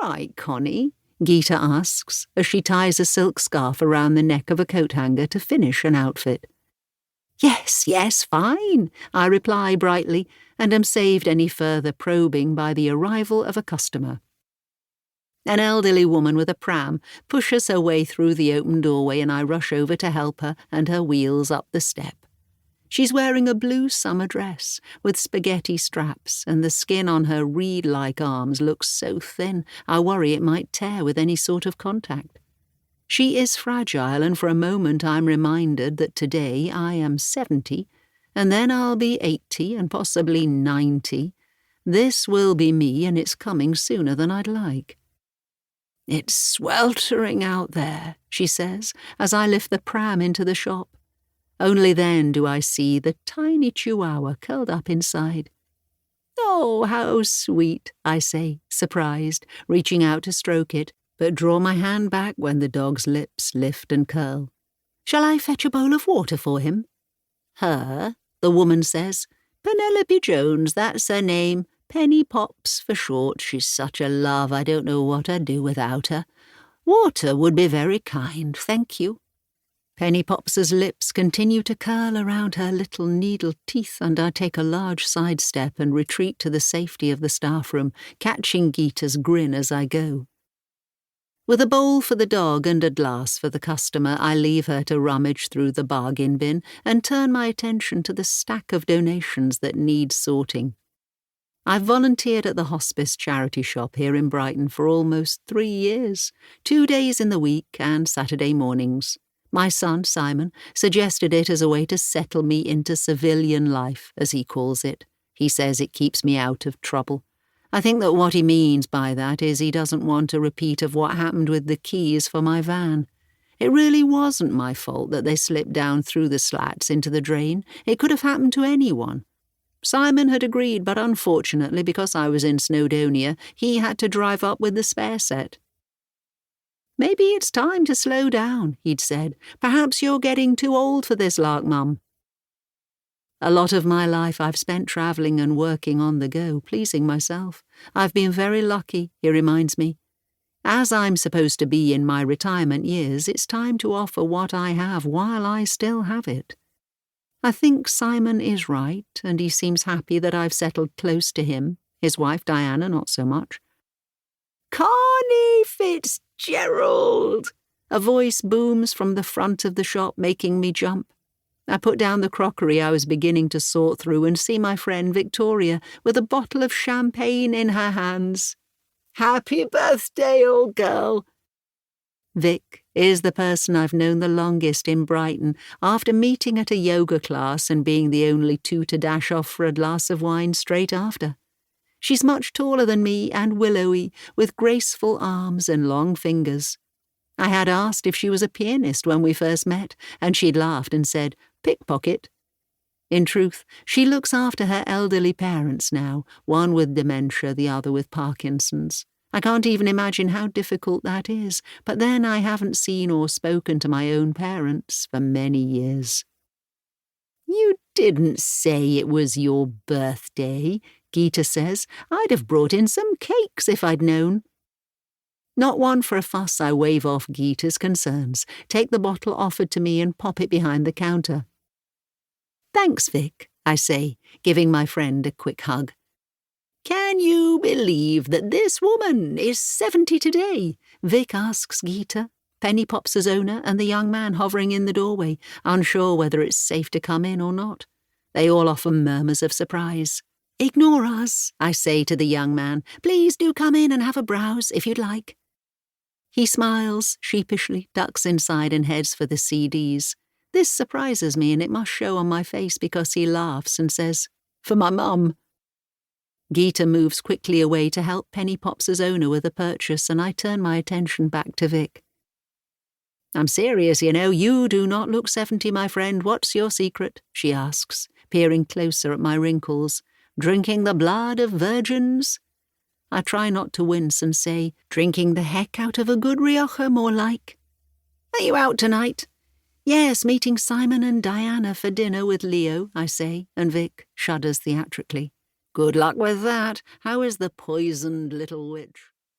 right, Connie?" Geeta asks as she ties a silk scarf around the neck of a coat hanger to finish an outfit. Yes, fine," I reply brightly, and am saved any further probing by the arrival of a customer. An elderly woman with a pram pushes her way through the open doorway, and I rush over to help her and her wheels up the step. She's wearing a blue summer dress with spaghetti straps, and the skin on her reed-like arms looks so thin I worry it might tear with any sort of contact. She is fragile, and for a moment I'm reminded that today I am 70, and then I'll be 80 and possibly 90. This will be me, and it's coming sooner than I'd like. "It's sweltering out there," she says, as I lift the pram into the shop. Only then do I see the tiny chihuahua curled up inside. "Oh, how sweet," I say, surprised, reaching out to stroke it, but draw my hand back when the dog's lips lift and curl. "Shall I fetch a bowl of water for him?" "Her," the woman says. "Penelope Jones, that's her name. Penny Pops for short. She's such a love, I don't know what I'd do without her. Water would be very kind, thank you." Penny Pops's lips continue to curl around her little needle teeth, and I take a large sidestep and retreat to the safety of the staff room, catching Geeta's grin as I go. With a bowl for the dog and a glass for the customer, I leave her to rummage through the bargain bin and turn my attention to the stack of donations that need sorting. I've volunteered at the hospice charity shop here in Brighton for almost 3 years, 2 days in the week and Saturday mornings. My son, Simon, suggested it as a way to settle me into civilian life, as he calls it. He says it keeps me out of trouble. I think that what he means by that is he doesn't want a repeat of what happened with the keys for my van. It really wasn't my fault that they slipped down through the slats into the drain. It could have happened to anyone. Simon had agreed, but unfortunately, because I was in Snowdonia, he had to drive up with the spare set. "Maybe it's time to slow down," he'd said. "Perhaps you're getting too old for this lark, Mum." A lot of my life I've spent travelling and working on the go, pleasing myself. I've been very lucky, he reminds me. As I'm supposed to be in my retirement years, it's time to offer what I have while I still have it. I think Simon is right, and he seems happy that I've settled close to him, his wife Diana not so much. "Connie Fitzgerald!" A voice booms from the front of the shop, making me jump. I put down the crockery I was beginning to sort through and see my friend Victoria with a bottle of champagne in her hands. "Happy birthday, old girl!" Vic is the person I've known the longest in Brighton, after meeting at a yoga class and being the only two to dash off for a glass of wine straight after. She's much taller than me and willowy, with graceful arms and long fingers. I had asked if she was a pianist when we first met, and she'd laughed and said, "Pickpocket." In truth, she looks after her elderly parents now, one with dementia, the other with Parkinson's. I can't even imagine how difficult that is, but then I haven't seen or spoken to my own parents for many years. "You didn't say it was your birthday," Geeta says. "I'd have brought in some cakes if I'd known." Not one for a fuss, I wave off Geeta's concerns, take the bottle offered to me and pop it behind the counter. "Thanks, Vic," I say, giving my friend a quick hug. "Can you believe that this woman is 70 today?" Vic asks Geeta, Penny Pops's owner, and the young man hovering in the doorway, unsure whether it's safe to come in or not. They all offer murmurs of surprise. "Ignore us," I say to the young man. "Please do come in and have a browse, if you'd like." He smiles, sheepishly, ducks inside and heads for the CDs. This surprises me, and it must show on my face because he laughs and says, "For my mum." Geeta moves quickly away to help Penny Pops's owner with a purchase, and I turn my attention back to Vic. "I'm serious, you know. You do not look 70, my friend. What's your secret?" she asks, peering closer at my wrinkles. "Drinking the blood of virgins?" I try not to wince and say, "Drinking the heck out of a good Rioja, more like." "Are you out tonight?" "Yes, meeting Simon and Diana for dinner with Leo," I say, and Vic shudders theatrically. "Good luck with that. How is the poisoned little witch?"